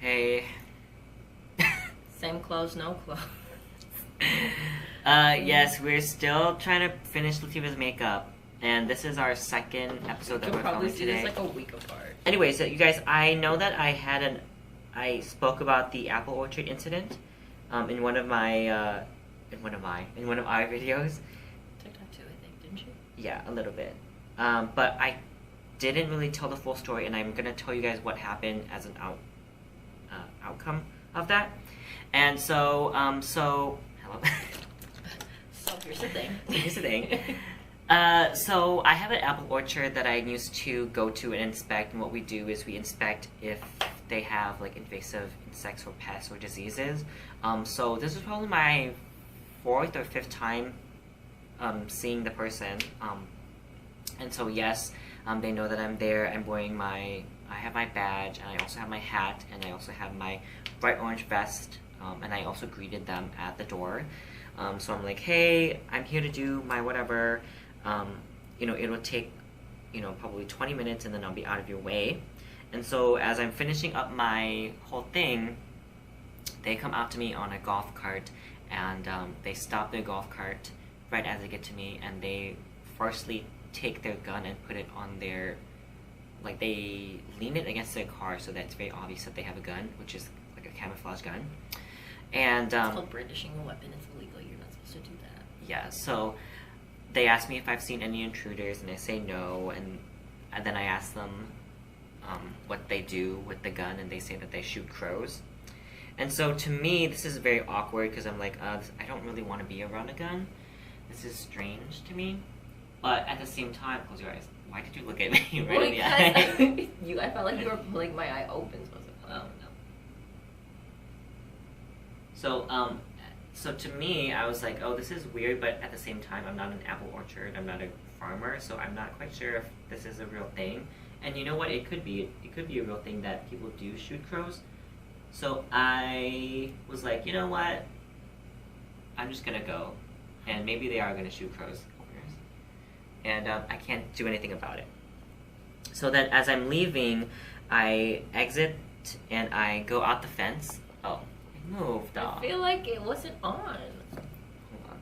Hey. Same clothes, no clothes. Yes, we're still trying to finish Latifah's makeup, and this is our second episode that You'll we're probably filming see today. this like a week apart. Anyway, so you guys, I know that I spoke about the apple orchard incident, in one of our videos. TikTok too, I think, didn't you? Yeah, a little bit. But I didn't really tell the full story, and I'm gonna tell you guys what happened as an outcome of that. And so, hello. So here's the thing. Here's the thing. So I have an apple orchard that I used to go to and inspect, and what we do is we inspect if they have like invasive insects or pests or diseases. So this is probably my fourth or fifth time seeing the person. And so yes, they know that I'm there. I have my badge, and I also have my hat, and I also have my bright orange vest, and I also greeted them at the door. So I'm like, hey, I'm here to do my whatever. It'll take, probably 20 minutes, and then I'll be out of your way. And so as I'm finishing up my whole thing, they come out to me on a golf cart, and they stop their golf cart right as they get to me, and they firstly take their gun and put it on their, like, they lean it against their car so that it's very obvious that they have a gun, which is like a camouflage gun. And It's called brandishing a weapon. It's illegal. You're not supposed to do that. yeah, so they ask me if I've seen any intruders, and I say no, and then I ask them what they do with the gun, and they say that they shoot crows. And so to me, this is very awkward because I'm like, I don't really want to be around a gun. This is strange to me. But at the same time, close your eyes. Why did you look at me right in the eye? I felt like you were pulling my eye open. So I was like, oh no. So to me, I was like, oh, this is weird, but at the same time, I'm not an apple orchard. I'm not a farmer, so I'm not quite sure if this is a real thing. And you know what? It could be. It could be a real thing that people do shoot crows. So I was like, you know what? I'm just gonna go, and maybe they are gonna shoot crows. And I can't do anything about it. So then as I'm leaving, I exit and I go out the fence. Oh, it moved off. I feel like it wasn't on. Hold on.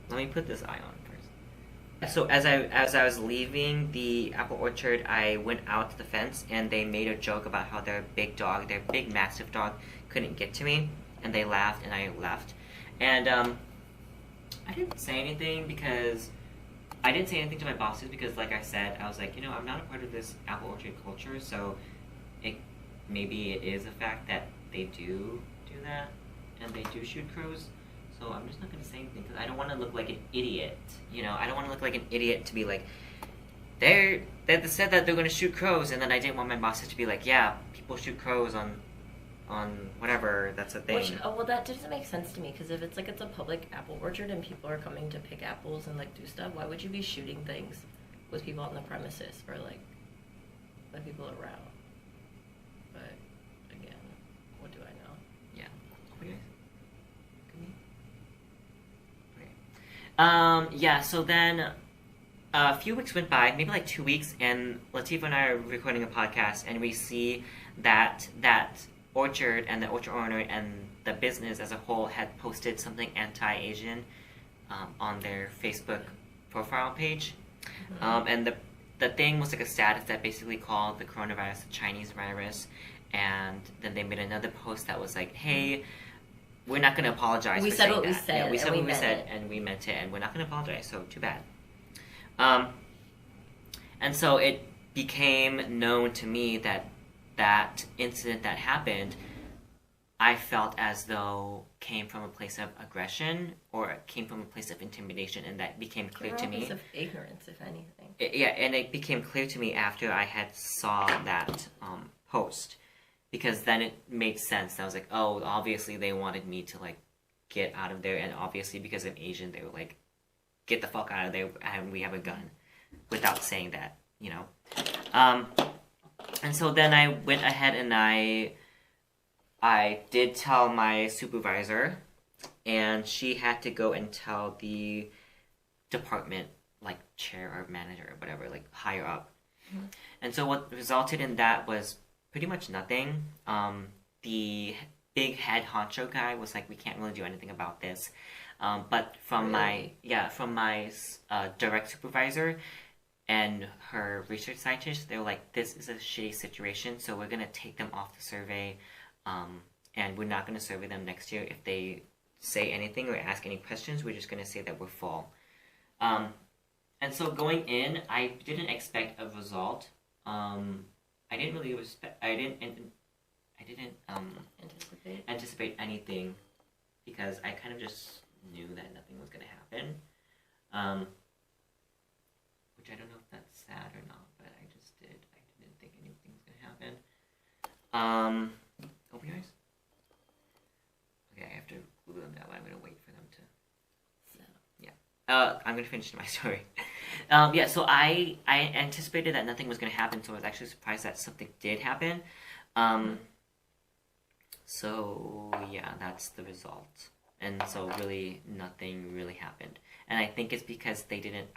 Let me put this eye on first. So as I was leaving the apple orchard, I went out to the fence, and they made a joke about how their big massive dog, couldn't get to me, and they laughed, and I left. And I didn't say anything because I didn't say anything to my bosses because, like I said, I was like, I'm not a part of this apple orchard culture, so maybe it is a fact that they do that, and they do shoot crows. So I'm just not gonna say anything because I don't want to look like an idiot. I don't want to look like an idiot to be like, they said that they're gonna shoot crows, and then I didn't want my bosses to be like, yeah, people shoot crows on whatever, that's a thing. Well, that doesn't make sense to me because if it's a public apple orchard and people are coming to pick apples and do stuff, why would you be shooting things with people on the premises or the people around? But again, what do I know? Yeah. Okay. Yeah. So then a few weeks went by, maybe like 2 weeks, and Latifah and I are recording a podcast, and we see that orchard and the orchard owner and the business as a whole had posted something anti-Asian on their Facebook profile page. Mm-hmm. And the thing was like a status that basically called the coronavirus the Chinese virus. And then they made another post that was like, hey, we're not going to apologize for saying that. We said yeah, we said what we said, it. and we meant it, and we're not going to apologize, so too bad. And so it became known to me that incident that happened, I felt as though came from a place of aggression or came from a place of intimidation, and that became clear to me. A place of ignorance, if anything. And it became clear to me after I had saw that post, because then it made sense. I was like, oh, obviously they wanted me to get out of there, and obviously because I'm Asian, they were like, get the fuck out of there, and we have a gun, without saying that, And so then I went ahead and I did tell my supervisor, and she had to go and tell the department, chair or manager or whatever, higher up. Mm-hmm. And so what resulted in that was pretty much nothing. the big head honcho guy was like, we can't really do anything about this. But from Really? my direct supervisor and her research scientist, they were like, this is a shitty situation, so we're gonna take them off the survey, and we're not gonna survey them next year. If they say anything or ask any questions, we're just gonna say that we're full. And so going in, I didn't expect a result. I didn't really anticipate anything, because I kind of just knew that nothing was gonna happen. Which I don't know if that's sad or not, but I just did. I didn't think anything was gonna happen. Open your eyes. Okay, I have to glue them that way. I'm gonna wait for them to. So. Yeah. I'm gonna finish my story. Yeah. So I anticipated that nothing was gonna happen, so I was actually surprised that something did happen. So yeah, that's the result. And so really, nothing really happened. And I think it's because they didn't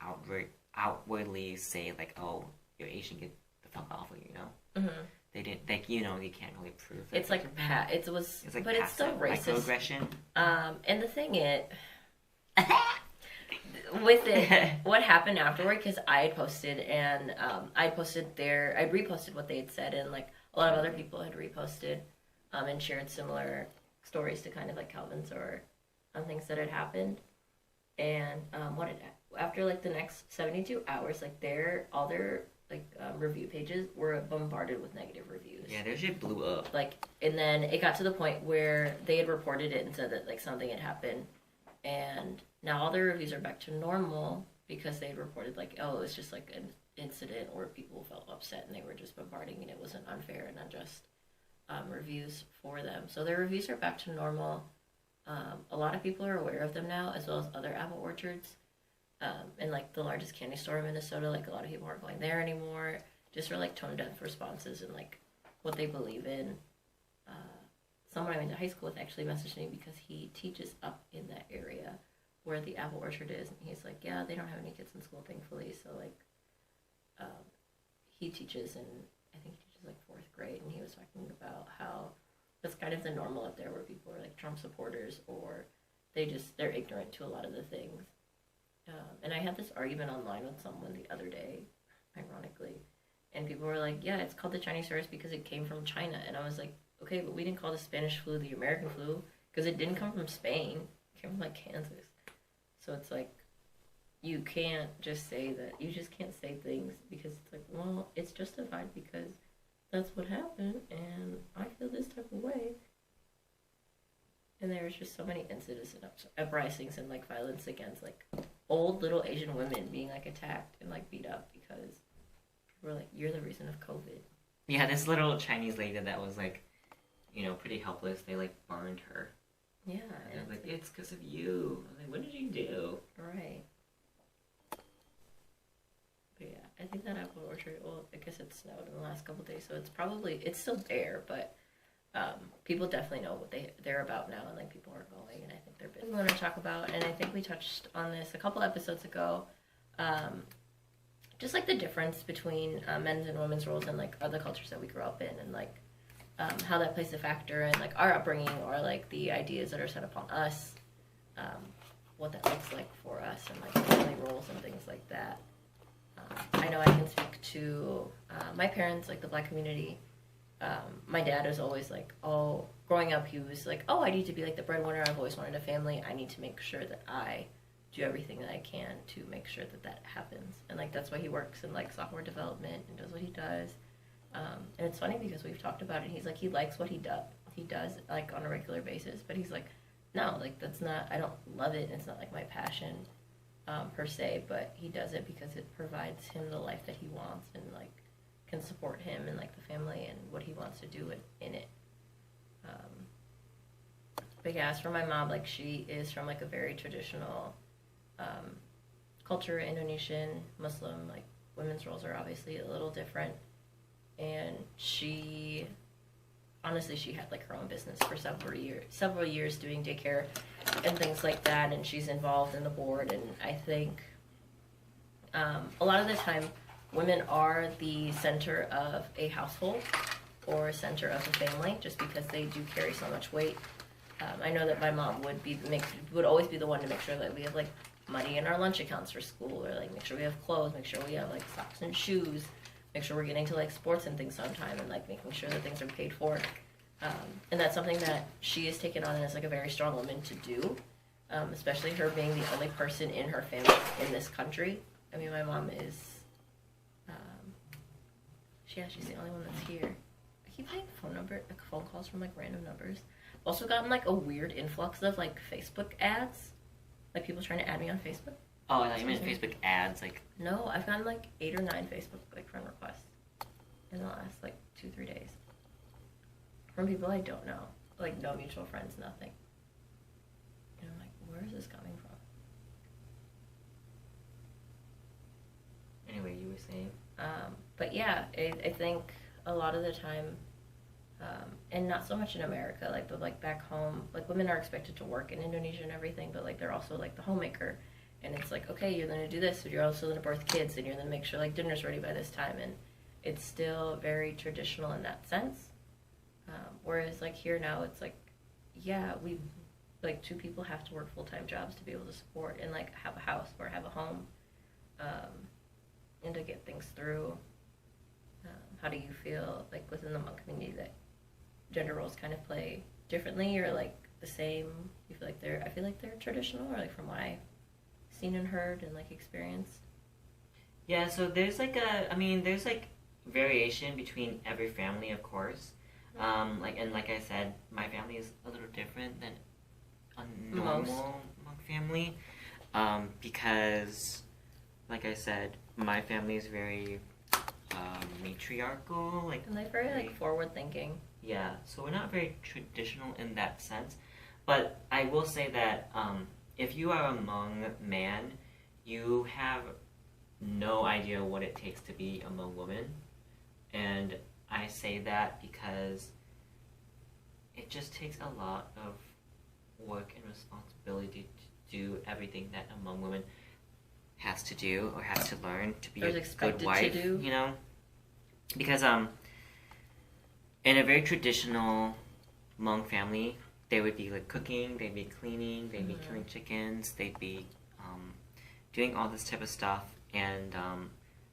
outwardly say like, "Oh, you're Asian, get the fuck off of you," you know. Mm-hmm. They didn't, like, you know, you can't really prove that. It's like it was, it's like but it's still racist. Microaggression. And the thing with it, what happened afterward? Because I had posted and I'd reposted what they had said, and like a lot of other people had reposted and shared similar stories to kind of like Calvin's or things that had happened. And after like the next 72 hours, like all their review pages were bombarded with negative reviews. Yeah, their shit blew up. Like, and then it got to the point where they had reported it and said that like something had happened, and now all their reviews are back to normal because they had reported like, oh, it's just like an incident or people felt upset and they were just bombarding and it was an unfair and unjust reviews for them. So their reviews are back to normal. A lot of people are aware of them now, as well as other apple orchards. And like the largest candy store in Minnesota, like a lot of people aren't going there anymore, just for like tone deaf responses and like what they believe in. Someone I went to high school with actually messaged me because he teaches up in that area where the apple orchard is, and he's like, yeah, they don't have any kids in school, thankfully. So like, he teaches in, I think he teaches like 4th grade, and he was talking about how that's kind of the normal up there, where people are like Trump supporters, or they're ignorant to a lot of the things. And I had this argument online with someone the other day, ironically, and people were like, yeah, it's called the Chinese virus because it came from China. And I was like, okay, but we didn't call the Spanish flu the American flu because it didn't come from Spain. It came from like Kansas. So it's like, you can't just say that. You just can't say things because it's like, well, it's justified because that's what happened and I feel this type of way. And there was just so many incidents and uprisings and like violence against like old little Asian women being like attacked and like beat up because people were like, you're the reason of COVID. Yeah, this little Chinese lady that was like, you know, pretty helpless. They like burned her. Yeah. And I was like, it's because of you. I was like, what did you do? Right. But yeah, I think that apple orchard, well, I guess it snowed in the last couple of days, so it's still there, but people definitely know what they're about now, and like people are going, and I think they're big. We want to talk about, and I think we touched on this a couple episodes ago, just like the difference between men's and women's roles and like other cultures that we grew up in, and like how that plays a factor in like our upbringing or like the ideas that are set upon us, what that looks like for us, and like family roles and things like that. I know I can speak to my parents, like the Black community. My dad was always like, oh, growing up, he was like, oh, I need to be like the breadwinner. I've always wanted a family. I need to make sure that I do everything that I can to make sure that that happens. And like, that's why he works in like software development and does what he does. And it's funny because we've talked about it. He's like, he likes what he does like on a regular basis, but he's like, no, like that's not, I don't love it. It's not like my passion per se, but he does it because it provides him the life that he wants and like can support him and like the family and what he wants to do in it. But yeah, as for my mom, like she is from like a very traditional culture, Indonesian, Muslim, like women's roles are obviously a little different. And she had like her own business for several years doing daycare and things like that, and she's involved in the board. And I think a lot of the time women are the center of a household, or center of the family, just because they do carry so much weight. I know that my mom would always be the one to make sure that we have like money in our lunch accounts for school, or like make sure we have clothes, make sure we have like socks and shoes, make sure we're getting to like sports and things on time, and like making sure that things are paid for. And that's something that she has taken on as like a very strong woman to do, especially her being the only person in her family in this country. I mean, my mom is, she's the only one that's here. I keep getting phone calls from like random numbers. I've also gotten like a weird influx of like Facebook ads, like people trying to add me on Facebook. Oh, I thought you meant Facebook ads, like. No, I've gotten like 8 or 9 Facebook like friend requests in the last like 2-3 days from people I don't know, like no mutual friends, nothing. And I'm like, where is this coming from? Anyway, you were saying. But yeah, I think a lot of the time, and not so much in America, like, but like back home, like women are expected to work in Indonesia and everything, but like they're also like the homemaker, and it's like, okay, you're gonna do this, but you're also gonna birth kids, and you're gonna make sure like dinner's ready by this time, and it's still very traditional in that sense. Whereas like here now, it's like, yeah, we like 2 people have to work full-time jobs to be able to support and like have a house or have a home, and to get things through. How do you feel like within the Hmong community that gender roles kind of play differently or like the same? You feel like I feel like they're traditional, or like from what I've seen and heard and like experienced. Yeah, so there's like there's like variation between every family, of course. Like I said, my family is a little different than a normal Hmong family, because, like I said, my family is very matriarchal, like, and they're very like forward thinking. Yeah, so we're not very traditional in that sense. But I will say that if you are a Hmong man, you have no idea what it takes to be a Hmong woman. And I say that because it just takes a lot of work and responsibility to do everything that a Hmong woman has to do or has to learn to be a good wife, you know? Because in a very traditional Hmong family, they would be like cooking, they'd be cleaning, they'd be killing chickens, they'd be doing all this type of stuff, and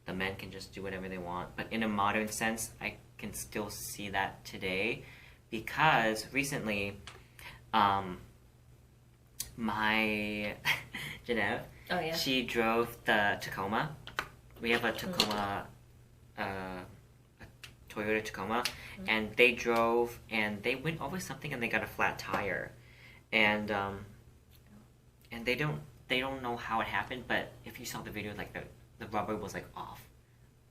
the men can just do whatever they want. But in a modern sense, I can still see that today, because recently, my Jeanette, oh yeah, she drove the Tacoma. We have a Tacoma, a Toyota Tacoma, and they drove and they went over something and they got a flat tire, and they don't know how it happened, but if you saw the video, like the rubber was like off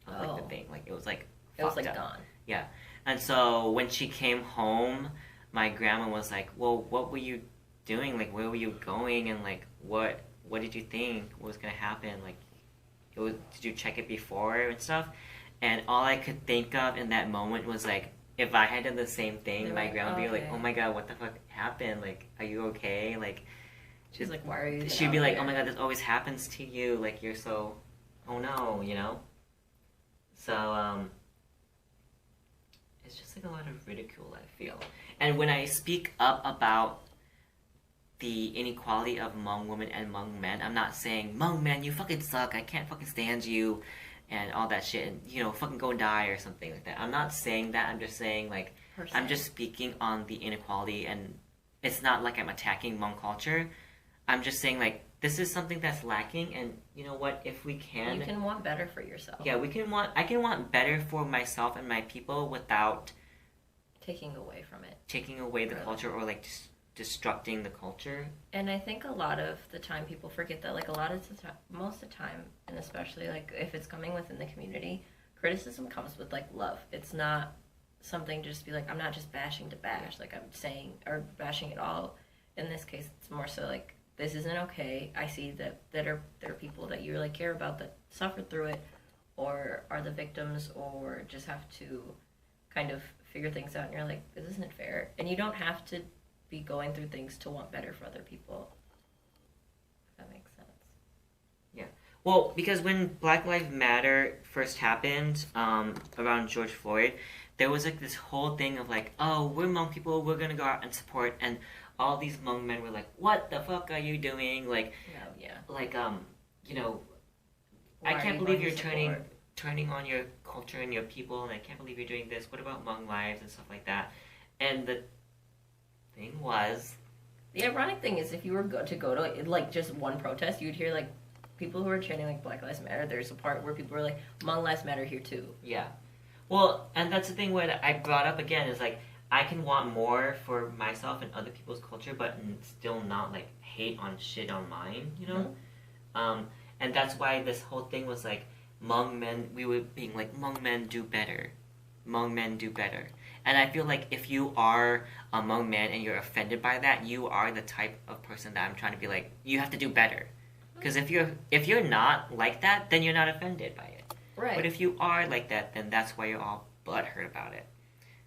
of like the thing, like it was like gone. Yeah, and so when she came home, my grandma was like, "Well, what were you doing? Like, where were you going? And like, what did you think was gonna happen? Like, did you check it before and stuff?" And all I could think of in that moment was like, if I had done the same thing, my grandma would be like, "Oh my god, what the fuck happened? Like, are you okay?" Like, she's like, "Why are you?" She'd be like, "Oh my god, this always happens to you. Like, you're so, oh no, you know." So it's just like a lot of ridicule, I feel. And when I speak up about the inequality of Hmong women and Hmong men, I'm not saying, "Hmong men, you fucking suck. I can't fucking stand you," and all that shit, and, you know, fucking go die or something like that. I'm not saying that. I'm just saying, like, I'm just speaking on the inequality, and it's not like I'm attacking Hmong culture. I'm just saying, like, this is something that's lacking, and you know what? If we can... You can want better for yourself. Yeah, I can want better for myself and my people without... taking away from it. Taking away the culture, or, like, destructing the culture. And I think a lot of the time people forget that, like, a lot of the time, most of the time, and especially like if it's coming within the community, criticism comes with like love. It's not something just be like, I'm not just bashing to bash, like I'm saying, or bashing at all. In this case, it's more so like, this isn't okay. I see that there are people that you really care about that suffered through it, or are the victims, or just have to kind of figure things out, and you're like, this isn't fair. And you don't have to be going through things to want better for other people. If that makes sense. Yeah. Well, because when Black Lives Matter first happened, around George Floyd, there was like this whole thing of like, oh, we're Hmong people, we're gonna go out and support, and all these Hmong men were like, what the fuck are you doing? Like, like you know, I can't believe you're turning on your culture and your people, and I can't believe you're doing this. What about Hmong lives and stuff like that? And the thing was, the ironic thing is, if you were to go to like just one protest, you'd hear like people who are chanting like Black Lives Matter. There's a part where people are like, Hmong Lives Matter here too. Yeah. Well, and that's the thing what I brought up again is like, I can want more for myself and other people's culture, but still not like hate on shit on mine, you know? Mm-hmm. And that's why this whole thing was like, Hmong men, we were being like, Hmong men do better. Hmong men do better. And I feel like if you are a Hmong man and you're offended by that, you are the type of person that I'm trying to be like, you have to do better. Because if you're not like that, then you're not offended by it. Right. But if you are like that, then that's why you're all butthurt about it.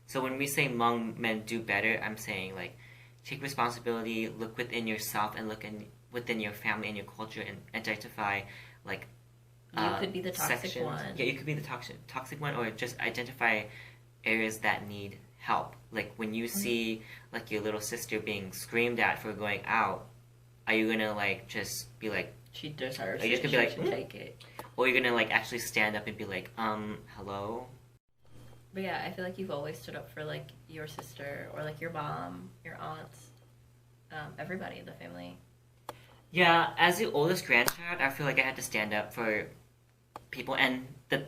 So when we say Hmong men do better, I'm saying like, take responsibility, look within yourself, and look within your family and your culture, and identify like. You could be the toxic sections. one. Yeah, you could be the toxic one, or just identify areas that need help. Like when you see like your little sister being screamed at for going out, are you gonna like just be like, she deserves it? Are you just gonna be like, take it? Or you're gonna like actually stand up and be like, hello? But yeah, I feel like you've always stood up for like your sister or like your mom, your aunts, everybody in the family. Yeah, as the oldest grandchild, I feel like I had to stand up for people, and the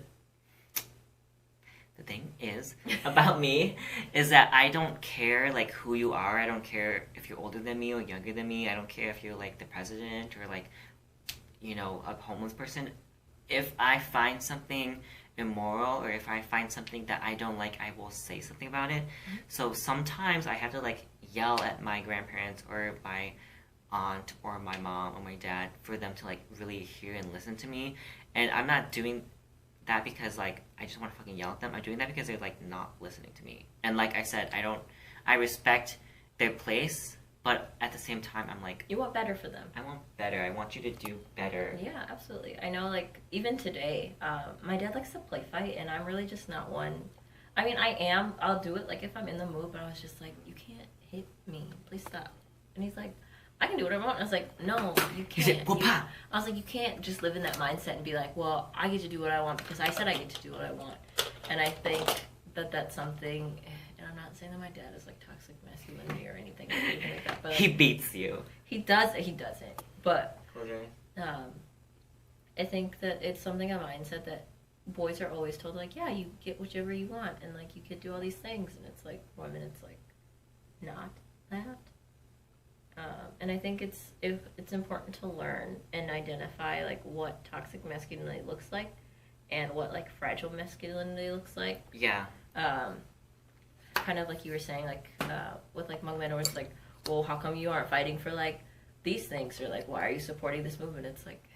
thing is about me is that I don't care like who you are. I don't care if you're older than me or younger than me. I don't care if you're like the president or like, you know, a homeless person. If I find something immoral or if I find something that I don't like, I will say something about it. So sometimes I have to like yell at my grandparents or my aunt or my mom or my dad for them to like really hear and listen to me. And I'm not doing that because like I just want to fucking yell at them. I'm doing that because they're like not listening to me. And like I said, I respect their place, but at the same time I'm like, you want better for them. I want better. I want you to do better. Yeah, absolutely. I know like even today, my dad likes to play fight, and I'm really just not one. I mean, I'll do it like if I'm in the mood, but I was just like, you can't hit me, please stop. And he's like, I can do what I want. I was like, no, you can't. I was like, you can't just live in that mindset and be like, well, I get to do what I want because I said I get to do what I want. And I think that that's something, and I'm not saying that my dad is like toxic masculinity or anything like that, but he beats you. He doesn't. But Okay. I think that it's something a mindset that boys are always told, like, yeah, you get whichever you want, and like you could do all these things, and it's like women, it's like not that. And I think it's important to learn and identify like what toxic masculinity looks like and what like fragile masculinity looks like. Yeah. Kind of like you were saying, like with like Hmong men, where it's like, well, how come you aren't fighting for like these things, or like why are you supporting this movement? It's like,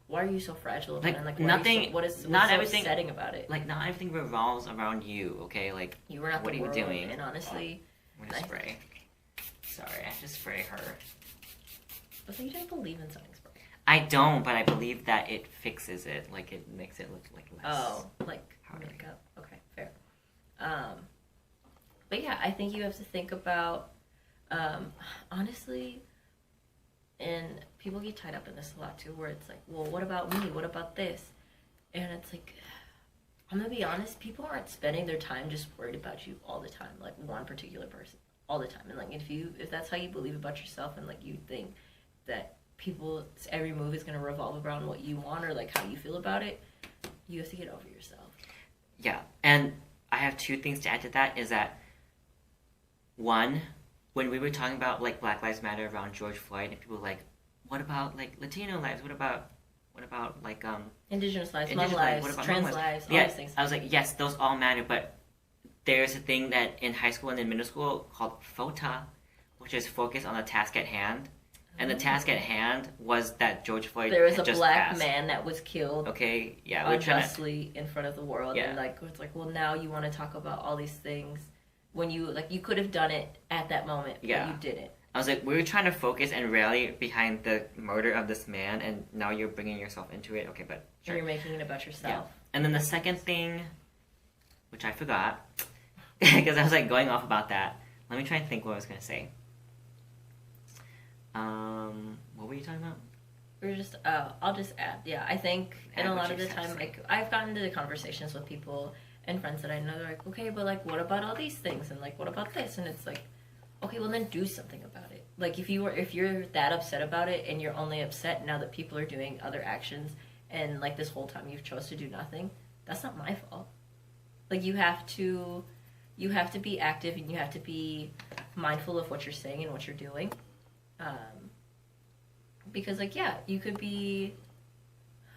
why are you so fragile about like, it? And, like nothing. What's not so everything. upsetting about it? Like not everything revolves around you. Okay, like you were not what the are world, you doing? And honestly, I'm gonna spray. Sorry, I have to spray her. But you don't believe in setting spray. I don't, but I believe that it fixes it. Like it makes it look like less. Oh, like makeup. Okay, fair. But yeah, I think you have to think about, honestly, and people get tied up in this a lot too, where it's like, well, what about me? What about this? And it's like, I'm gonna be honest, people aren't spending their time just worried about you all the time, like one particular person. All the time. And like if that's how you believe about yourself, and like you think that people's every move is going to revolve around what you want or like how you feel about it, you have to get over yourself. Yeah. And I have two things to add to that is that one, when we were talking about like Black Lives Matter around George Floyd, and people were like, what about like Latino lives? What about like Indigenous lives, Hmong lives, trans lives, all these things. I was like, yes, those all matter, but there's a thing that in high school and in middle school called FOTA, which is focused on the task at hand. And the task at hand was that George Floyd there was had a black man that was killed unjustly in front of the world. Yeah. And like it's like, well, now you want to talk about all these things when you like you could have done it at that moment, but you didn't. I was like, we were trying to focus and rally behind the murder of this man, and now you're bringing yourself into it. Okay, but sure. You're making it about yourself. Yeah. And then the second thing which I forgot because I was like going off about that. Let me try and think what I was gonna say. What were you talking about? We're just, I'll just add, yeah, I think, and a lot of the time, like, I've gotten into conversations with people and friends that I know, they're like, okay, but, like, what about all these things, and, like, what about this, and it's like, okay, well, then do something about it. Like, if you're that upset about it, and you're only upset now that people are doing other actions, and, like, this whole time you've chose to do nothing, that's not my fault. Like, you have to be active, and you have to be mindful of what you're saying and what you're doing. Because, like, yeah, you could be...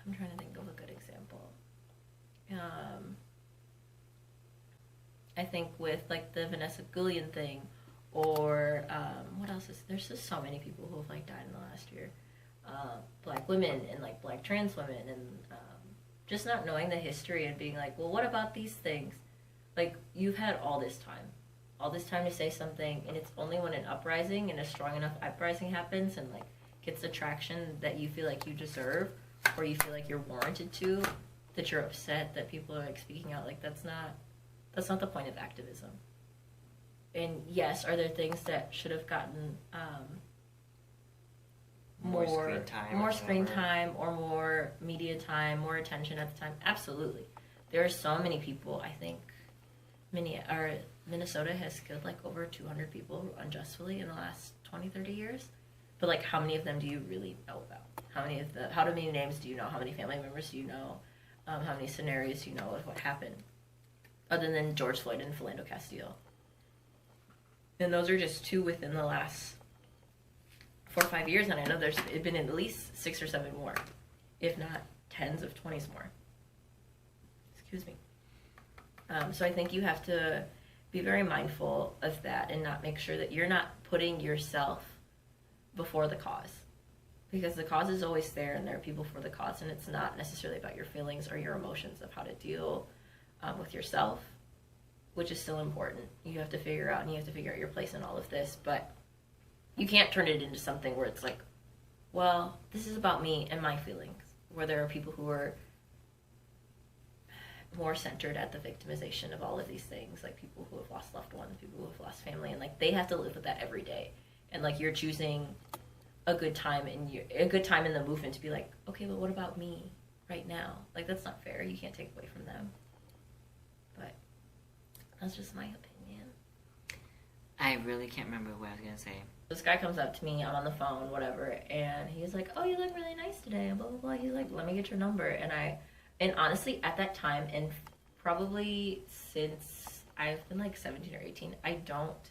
I'm trying to think of a good example. I think with, like, the Vanessa Gullion thing, or, what else is... There's just so many people who have, like, died in the last year. Black women and, like, black trans women, and just not knowing the history and being like, well, what about these things? Like, you've had all this time to say something, and it's only when an uprising and a strong enough uprising happens and, like, gets the traction that you feel like you deserve, or you feel like you're warranted to, that you're upset that people are, like, speaking out. Like, that's not the point of activism. And yes, are there things that should have gotten more screen time or more media time, more attention at the time? Absolutely. There are so many people. I think Minnesota has killed, like, over 200 people unjustly in the last 20, 30 years. But, like, how many of them do you really know about? How many names do you know? How many family members do you know? How many scenarios do you know of what happened? Other than George Floyd and Philando Castile. And those are just two within the last 4 or 5 years, and I know there's been at least 6 or 7 more, if not tens of 20s more. Excuse me. So I think you have to be very mindful of that and not make sure that you're not putting yourself before the cause, because the cause is always there, and there are people for the cause, and it's not necessarily about your feelings or your emotions of how to deal with yourself, which is still important. You have to figure out, and you have to figure out your place in all of this, but you can't turn it into something where it's like, well, this is about me and my feelings, where there are people who are more centered at the victimization of all of these things, like people who have lost loved ones, people who have lost family, and, like, they have to live with that every day. And, like, you're choosing a good time in the movement to be like, okay, but what about me right now? Like, that's not fair. You can't take away from them. But that's just my opinion. I really can't remember what I was gonna say. This guy comes up to me, I'm on the phone, whatever, and he's like, oh, you look really nice today, blah, blah, blah. He's like, let me get your number. And honestly, at that time, and probably since I've been, like, 17 or 18, I don't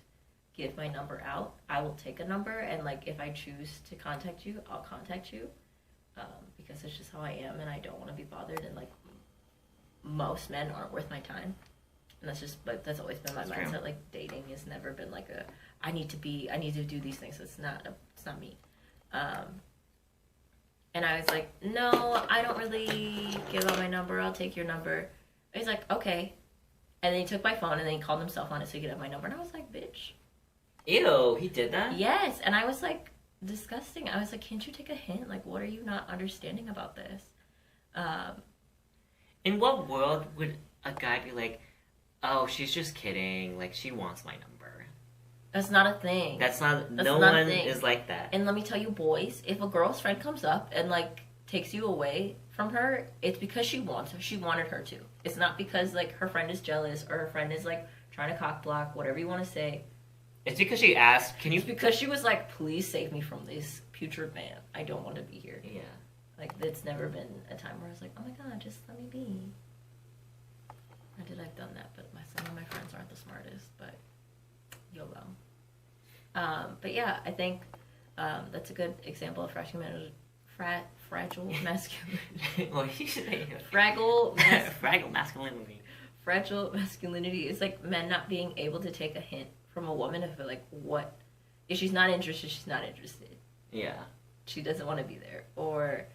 give my number out. I will take a number, and, like, if I choose to contact you, I'll contact you, because it's just how I am, and I don't want to be bothered, and, like, most men aren't worth my time, and that's always been my mindset. Like, dating has never been like I need to do these things. It's not me. And I was like, no, I don't really give out my number. I'll take your number. And he's like, okay. And then he took my phone, and then he called himself on it so he could have my number, and I was like, bitch. Ew, he did that? Yes, and I was like, disgusting. I was like, can't you take a hint? Like, what are you not understanding about this? In what world would a guy be like, oh, she's just kidding, like, she wants my number? That's not a thing. No one is like that. And let me tell you, boys, if a girl's friend comes up and, like, takes you away from her, it's because she wanted her to. It's not because, like, her friend is jealous or her friend is, like, trying to cock block, whatever you want to say. It's because she asked, It's because she was like, please save me from this putrid man. I don't want to be here. Yeah. Like, it's never been a time where I was like, oh my god, just let me be. I've done that, but some of my friends aren't the smartest, but YOLO. But yeah, I think that's a good example of fragile masculinity. Well, you should say Fragile masculinity. Fragile masculinity is, like, men not being able to take a hint from a woman if, like, what if she's not interested, she's not interested. Yeah. She doesn't want to be there. Or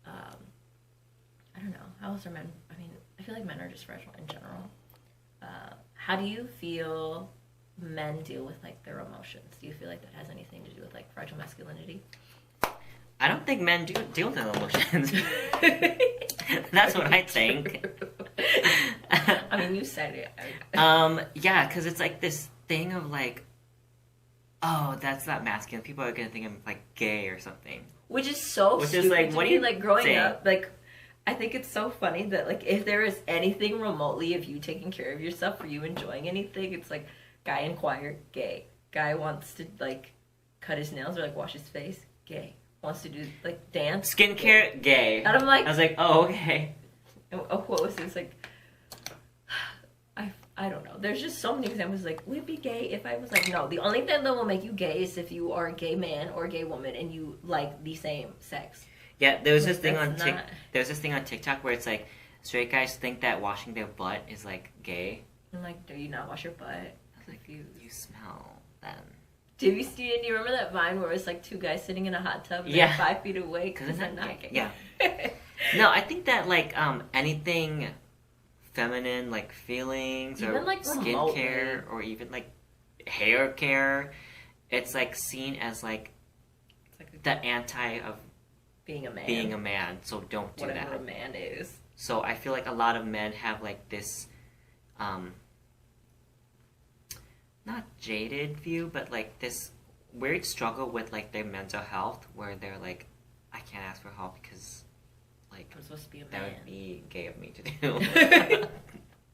I don't know, how else are men? I mean, I feel like men are just fragile in general. How do you feel men deal with, like, their emotions? Do you feel like that has anything to do with, like, fragile masculinity? I don't think men do deal with their emotions. That's what I think. I mean, you said it. Yeah, because it's like this thing of like, oh, that's not masculine. People are gonna think I'm like gay or something. Which is so Which stupid is like, to what do me, you like growing say? up, like I think it's so funny that like if there is anything remotely of you taking care of yourself or you enjoying anything, it's like guy inquire, gay. Guy wants to like cut his nails or like wash his face, gay. Wants to do like dance, Skincare, gay. And I'm like, I was like, oh, okay. oh, what was this like? I don't know. There's just so many examples. Like, would it be gay if I was like, no? The only thing that will make you gay is if you are a gay man or a gay woman and you like the same sex. Yeah, there's Like, this thing on that's there's this thing on TikTok where it's like straight guys think that washing their butt is like gay. I'm like, do you not wash your butt? I was like, you smell then. Do you remember that Vine where it's like two guys sitting in a hot tub and Yeah. they're 5 feet away? Because Isn't I'm that not gay? gay. Yeah. No, I think that like anything feminine, like feelings Even, or like, skincare or even like hair care, it's like seen as like It's like the anti of being a man. being a man. So don't do whatever that. a man is. So I feel like a lot of men have like this, not jaded view, but like this weird struggle with like their mental health, where they're like, I can't ask for help because, like, I'm supposed to be a that man. would be gay of me to do.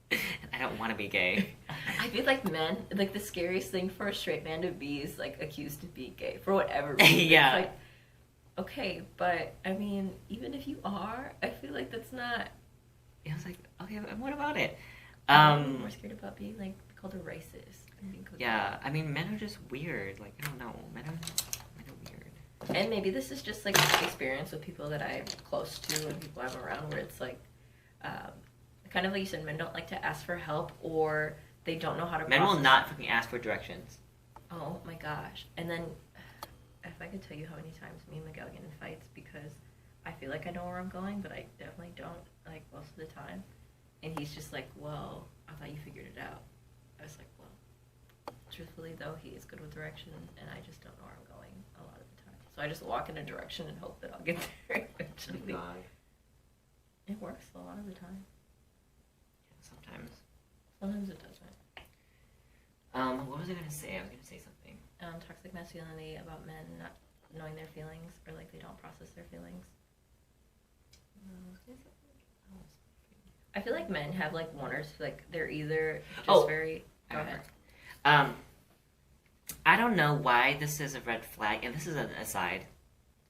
And I don't want to be gay. I feel like men, like the scariest thing for a straight man to be is like accused of being gay for whatever reason. Yeah. It's like, okay, but I mean, even if you are, I feel like that's not. I was like, okay, but what about it? I'm more scared about being like called a racist. And being called Yeah, I mean, men are just weird. Like, I don't know, men are weird. And maybe this is just like experience with people that I'm close to and people I'm around, where it's like, kind of like you said, men don't like to ask for help or they don't know how to. Men will process. not fucking ask for directions. Oh my gosh! And then, if I could tell you how many times me and Miguel get in fights because I feel like I know where I'm going, but I definitely don't, like, most of the time. And he's just like, well, I thought you figured it out. I was like, well, truthfully though, he is good with direction, and I just don't know where I'm going a lot of the time. So I just walk in a direction and hope that I'll get there eventually. God. It works a lot of the time. Sometimes. Sometimes it doesn't. What was I gonna say? I was gonna say something. Toxic masculinity about men not knowing their feelings or like they don't process their feelings. I feel like men have like one or two, like they're either just very. Go ahead. I don't know why this is a red flag, and this is an aside,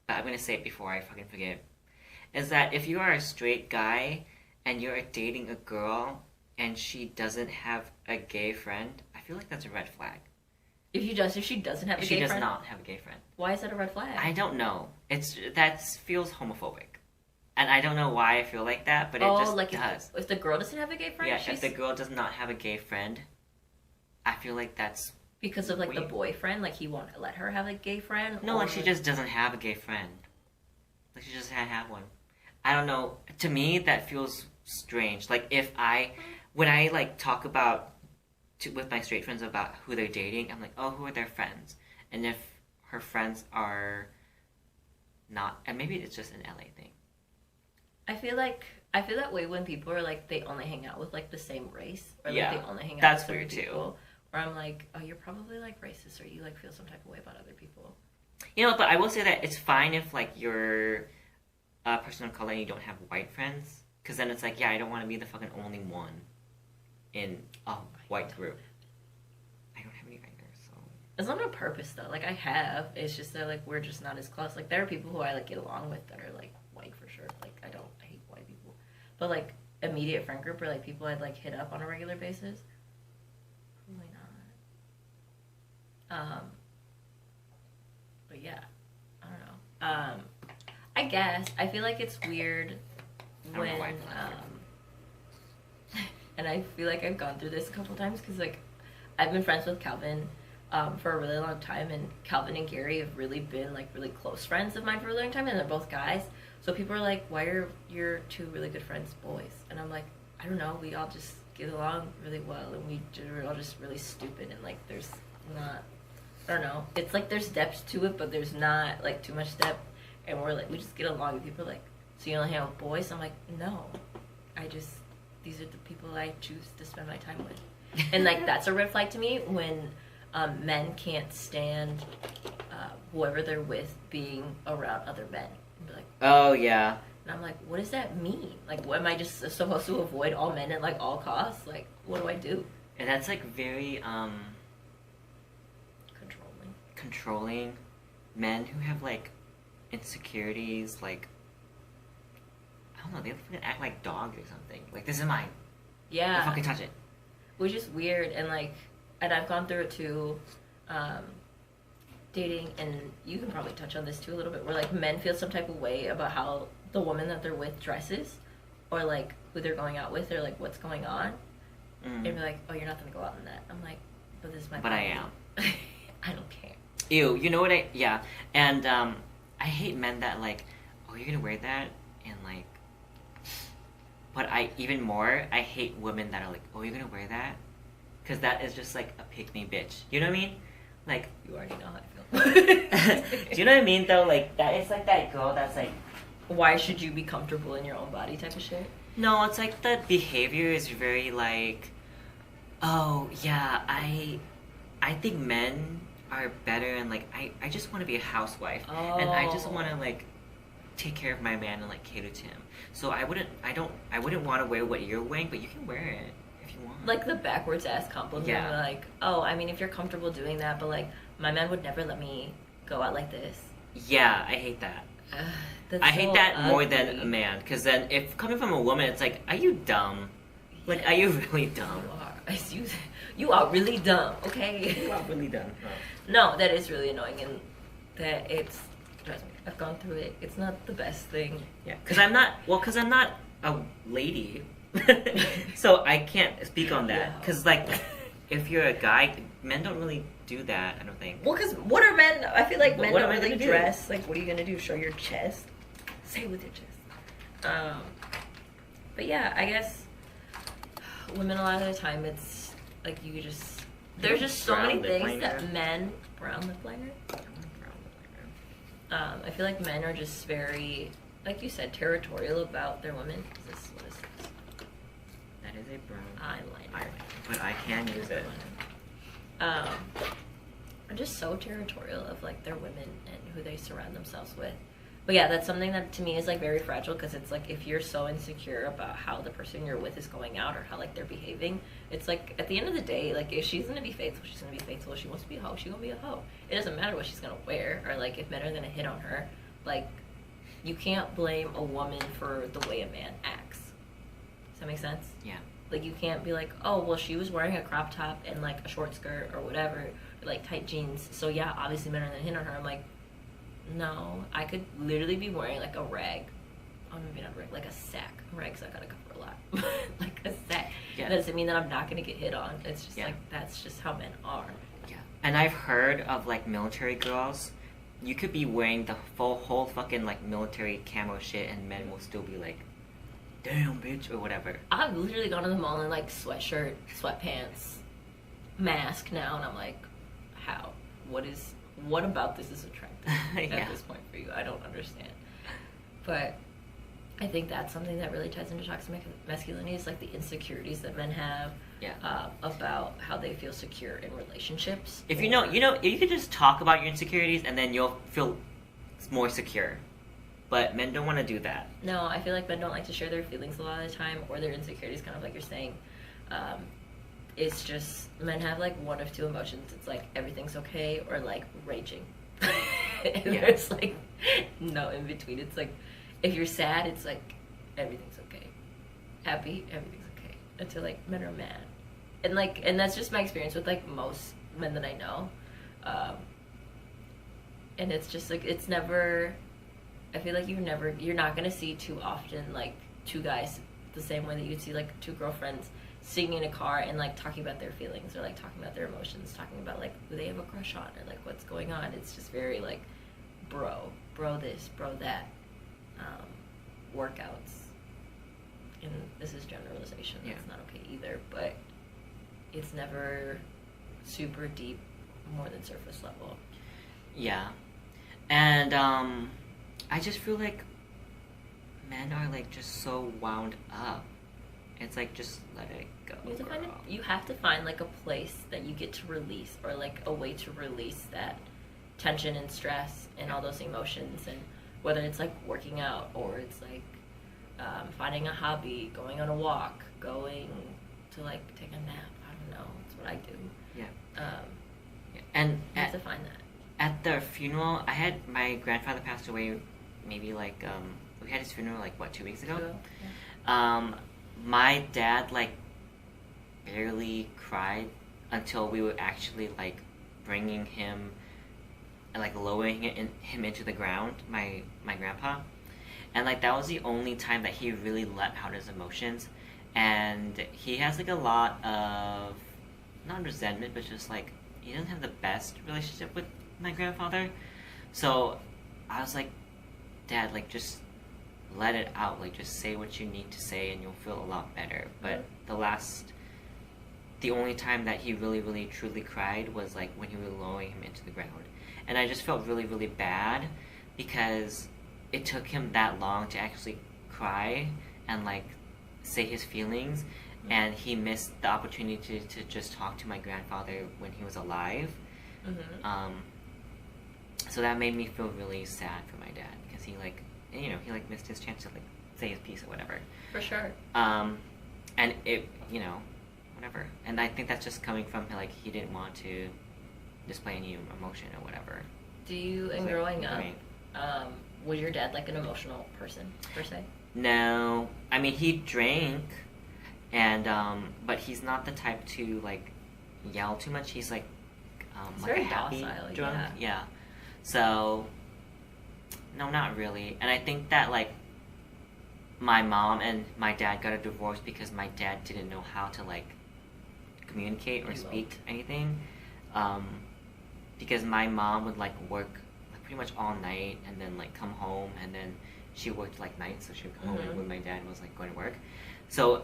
but I'm gonna say it before I fucking forget. Is that if you are a straight guy and you're dating a girl and she doesn't have a gay friend, I feel like that's a red flag. If she doesn't have a gay She does friend, not have a gay friend. why is that a red flag? I don't know. That feels homophobic, and I don't know why I feel like that, but it just like does. If the girl doesn't have a gay friend, Yeah, if the girl does not have a gay friend, I feel like that's because of like the weird. boyfriend, like he won't let her have a gay friend. No, or, like she just doesn't have a gay friend. Like she just can't have one. I don't know. To me, that feels strange. Like when I like talk about with my straight friends about who they're dating, I'm like, oh, who are their friends? And if her friends are not, and maybe it's just an LA thing. I feel that way when people are like they only hang out with like the same race, or like Yeah, they only hang out that's with certain weird, too. people. Where I'm like, oh, you're probably like racist, or you like feel some type of way about other people. You know, but I will say that it's fine if like you're a person of color and you don't have white friends, because then it's like, yeah, I don't want to be the fucking only one in a white group. I don't have any either, so. It's not on purpose though. Like I have. It's just that like we're just not as close. Like there are people who I like get along with that are like white for sure. Like I hate white people, but like immediate friend group or like people I'd like hit up on a regular basis. Probably not. But yeah, I don't know. I guess I feel like it's weird when and I feel like I've gone through this a couple times because like I've been friends with Calvin for a really long time, and Calvin and Gary have really been like really close friends of mine for a really long time, and they're both guys. So people are like, why are your two really good friends boys? And I'm like, I don't know, we all just get along really well, and we're all just really stupid, and like there's not, I don't know, it's like there's depth to it, but there's not like too much depth, and we just get along, and people are like, so you only hang out with boys? I'm like, no, I just these are the people I choose to spend my time with. And like that's a red flag to me when men can't stand whoever they're with being around other men. And be like, oh yeah. And I'm like, what does that mean? Like, what am I just supposed to avoid all men at like all costs? Like, what do I do? And that's like very controlling men who have like insecurities, like I don't know, they fucking act like dogs or something. Like, this is mine. Yeah. Don't fucking touch it. Which is weird, and like, and I've gone through it too, dating, and you can probably touch on this too a little bit, where like men feel some type of way about how the woman that they're with dresses, or like who they're going out with, or like what's going on, and be like, oh, you're not gonna go out in that. I'm like, but this is my. But I am. I don't care. Ew, you know what yeah, and I hate men that like, oh, you're gonna wear that, and like, but I hate women that are like, oh, you're gonna wear that, because that is just like a pick-me bitch. You know what I mean? Like, you already know how I feel. Do you know what I mean though? Like, that is like that girl that's like, why should you be comfortable in your own body type of shit? No, it's like the behavior is very like, oh yeah, I think men are better, and like I just want to be a housewife, and I just want to like take care of my man and like cater to him. So I wouldn't want to wear what you're wearing, but you can wear it if you want. Like the backwards ass compliment. Yeah. Like, oh, I mean, if you're comfortable doing that, but like my man would never let me go out like this. Yeah, I hate that. I hate that more than a man, because then if coming from a woman, it's like, are you dumb? Like, are you really dumb? You are really dumb, okay? You are really dumb. Oh. No, that is really annoying, and that it's, trust me, I've gone through it. It's not the best thing. Yeah, because I'm not a lady, so I can't speak on that. Because like, if you're a guy, men don't really do that, I don't think. Well, because what are men? I feel like men don't really dress. Like, what are you gonna do? Show your chest? Say it with your chest. But yeah, I guess women a lot of the time, it's like you just there's just so many things that men brown lip liner. I feel like men are just very, like you said, territorial about their women. What is this? That is a brown eyeliner. But I can use it. Are just so territorial of like their women and who they surround themselves with. But yeah, that's something that to me is like very fragile, because it's like if you're so insecure about how the person you're with is going out or how like they're behaving, it's like at the end of the day, like if she's gonna be faithful, she's gonna be faithful. If she wants to be a hoe, she's gonna be a hoe. It doesn't matter what she's gonna wear, or like if men are gonna hit on her. Like, you can't blame a woman for the way a man acts. Does that make sense? Yeah. Like, you can't be like, oh, well, she was wearing a crop top and like a short skirt or whatever, or like tight jeans, so yeah, obviously men are gonna hit on her. I'm like, no, I could literally be wearing like a rag. Oh, maybe not a rag, like a sack. Rags I gotta cover a lot. Like a sack. Yeah. That doesn't mean that I'm not gonna get hit on. It's just like, that's just how men are. Yeah. And I've heard of like military girls, you could be wearing the whole fucking like military camo shit, and men will still be like, damn bitch, or whatever. I've literally gone to the mall in like sweatshirt, sweatpants, mask now, and I'm like, how? What about this is attractive at this point for you? I don't understand. But I think that's something that really ties into toxic masculinity, is like the insecurities that men have about how they feel secure in relationships. If you could just talk about your insecurities, and then you'll feel more secure. But men don't want to do that. No, I feel like men don't like to share their feelings a lot of the time, or their insecurities, kind of like you're saying. It's just, men have like one of two emotions. It's like everything's okay, or like raging. And there's like no in between. It's like, if you're sad, it's like everything's okay. Happy, everything's okay. Until like men are mad. And that's just my experience with like most men that I know. And it's just like, it's never, I feel like you're not gonna see too often like two guys the same way that you'd see like two girlfriends sitting in a car and like talking about their feelings, or like talking about their emotions, talking about like who they have a crush on, or like what's going on. It's just very like bro this, bro that, workouts. And this is generalization, that's not okay either, but it's never super deep, more than surface level. Yeah. And I just feel like men are like just so wound up It's like, just let it go. You have to find like a place that you get to release, or like a way to release that tension and stress and all those emotions, and whether it's like working out, or it's like finding a hobby, going on a walk, going to like take a nap. I don't know. That's what I do. Yeah. And you have to find that. At the funeral, my grandfather passed away maybe like, we had his funeral like, what, 2 weeks ago? Yeah. My dad like barely cried until we were actually like bringing him and like lowering him into the ground, my grandpa. And like that was the only time that he really let out his emotions. And he has like a lot of, not resentment, but just like, he doesn't have the best relationship with my grandfather. So I was like, Dad, like, just let it out. Like, just say what you need to say and you'll feel a lot better. But the only time that he really, really, truly cried was like when he was lowering him into the ground. And I just felt really, really bad because it took him that long to actually cry and like say his feelings. And he missed the opportunity to just talk to my grandfather when he was alive. Mm-hmm. So that made me feel really sad for my dad because he like, you know, he like missed his chance to like say his piece or whatever. For sure. And it, you know, whatever. And I think that's just coming from like he didn't want to display any emotion or whatever. Do you, and growing up, was your dad like an emotional person per se? No, I mean he drank. And, but he's not the type to, like, yell too much. He's, like, he's like very a happy docile, drunk. Yeah. So, no, not really. And I think that, like, my mom and my dad got a divorce because my dad didn't know how to, like, communicate or speak anything. Because my mom would, like, work, like, pretty much all night and then, like, come home. And then she worked, like, nights, so she would come home when my dad was, like, going to work. So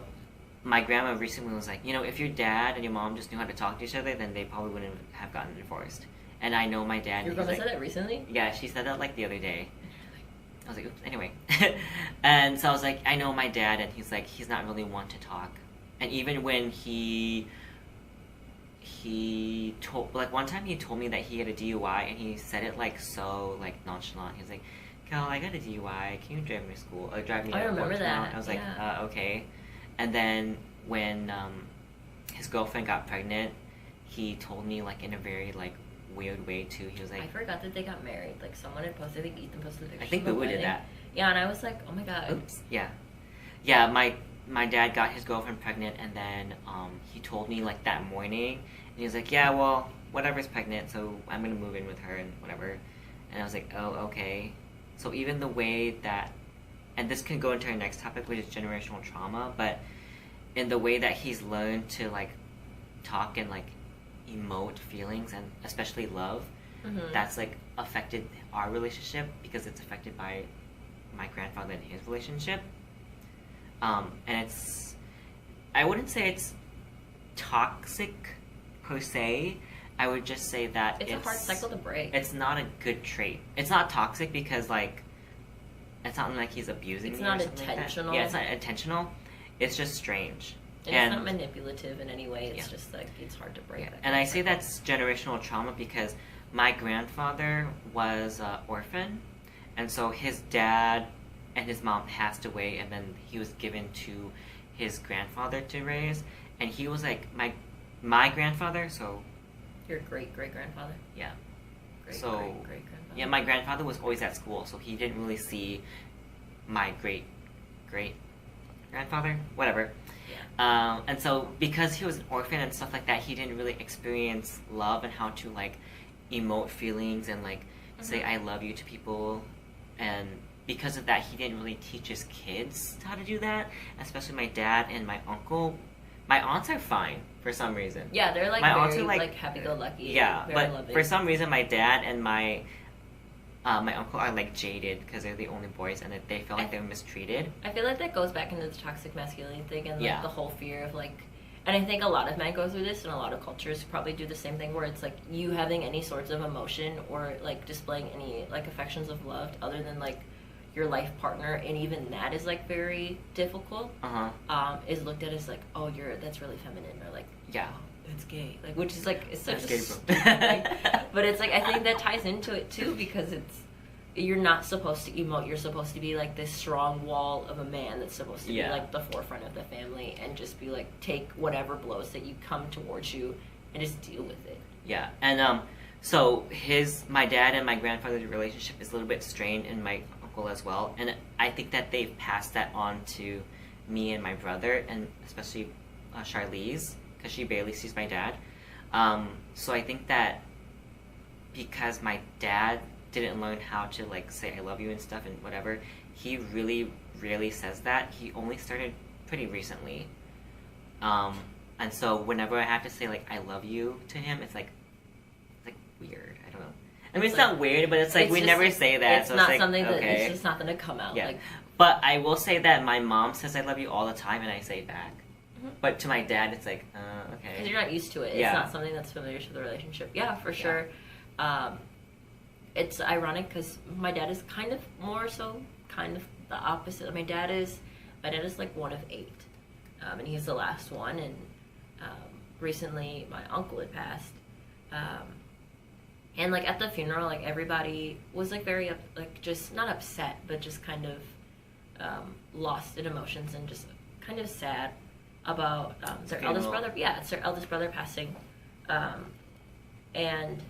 my grandma recently was like, you know, if your dad and your mom just knew how to talk to each other, then they probably wouldn't have gotten divorced. And I know my dad... Your grandma said that recently? Yeah, she said that, like, the other day. I was like, oops, anyway. And so I was like, I know my dad, and he's like, he's not really one to talk. And even when he told... Like, one time he told me that he had a DUI, and he said it, like, so, like, nonchalant. He was like, Cal, I got a DUI. Can you drive me to school? Or drive me to work? I remember that. I was like, okay. And then when his girlfriend got pregnant, he told me like in a very like weird way too. He was like, I forgot that they got married. Like someone had posted, I think Ethan posted pictures. I think Boo did that. Yeah, and I was like, oh my god. Oops. Yeah. Yeah, my dad got his girlfriend pregnant, and then he told me like that morning, and he was like, yeah, well, whatever's pregnant, so I'm gonna move in with her and whatever. And I was like, oh, okay. So even the way that, and this can go into our next topic, which is generational trauma, but in the way that he's learned to like talk and like emote feelings and especially love, that's like affected our relationship because it's affected by my grandfather and his relationship. And it's, I wouldn't say it's toxic per se. I would just say that it's a hard cycle to break. It's not a good trait. It's not toxic because like it's not like he's abusing me or something intentional. like that. Yeah, it's not intentional. It's just strange. And it's not manipulative in any way. It's just like it's hard to break. Yeah. And I say that's generational trauma because my grandfather was an orphan, and so his dad and his mom passed away, and then he was given to his grandfather to raise, and he was like my grandfather. So your great grandfather. Yeah. Great grandfather. Yeah, my grandfather was always at school, so he didn't really see my great grandfather, whatever. Yeah. And so because he was an orphan and stuff like that, he didn't really experience love and how to like emote feelings and like say I love you to people. And because of that, he didn't really teach his kids how to do that, especially my dad and my uncle. My aunts are fine for some reason. Yeah, they're like my very aunts are like happy-go-lucky. Yeah, very but loving. For some reason, my dad and my uncle are like jaded because they're the only boys, and that they feel like they're mistreated. I feel like that goes back into the toxic masculinity thing and like the whole fear of like, and I think a lot of men go through this, and a lot of cultures probably do the same thing, where it's like you having any sorts of emotion or like displaying any like affections of love other than like your life partner, and even that is like very difficult, is looked at as like, oh, that's really feminine, or like, yeah, it's gay, like, which is like, it's such that's a gay, bro. but it's like, I think that ties into it too, because you're not supposed to emote. You're supposed to be like this strong wall of a man that's supposed to be like the forefront of the family, and just be like, take whatever blows that you come towards you and just deal with it. Yeah, and so my dad and my grandfather's relationship is a little bit strained, and my uncle as well. And I think that they've passed that on to me and my brother, and especially Charlize, because she barely sees my dad. So I think that because my dad didn't learn how to like say I love you and stuff and whatever, he really rarely says that. He only started pretty recently. And so whenever I have to say like I love you to him, it's like weird. I don't know. I mean, it's not weird, but it's like we never say that. It's so not it's like, something that okay. it's just not gonna come out. Yeah. Like, but I will say that my mom says I love you all the time, and I say back. But to my dad, it's like, okay. Because you're not used to it. Yeah. It's not something that's familiar to the relationship. Yeah, for sure. It's ironic because my dad is kind of more so kind of the opposite. My dad is like one of 8, and he's the last one. And recently, my uncle had passed, and like at the funeral, like everybody was like very just not upset, but just kind of lost in emotions and just kind of sad about their eldest brother. Yeah, it's their eldest brother passing, and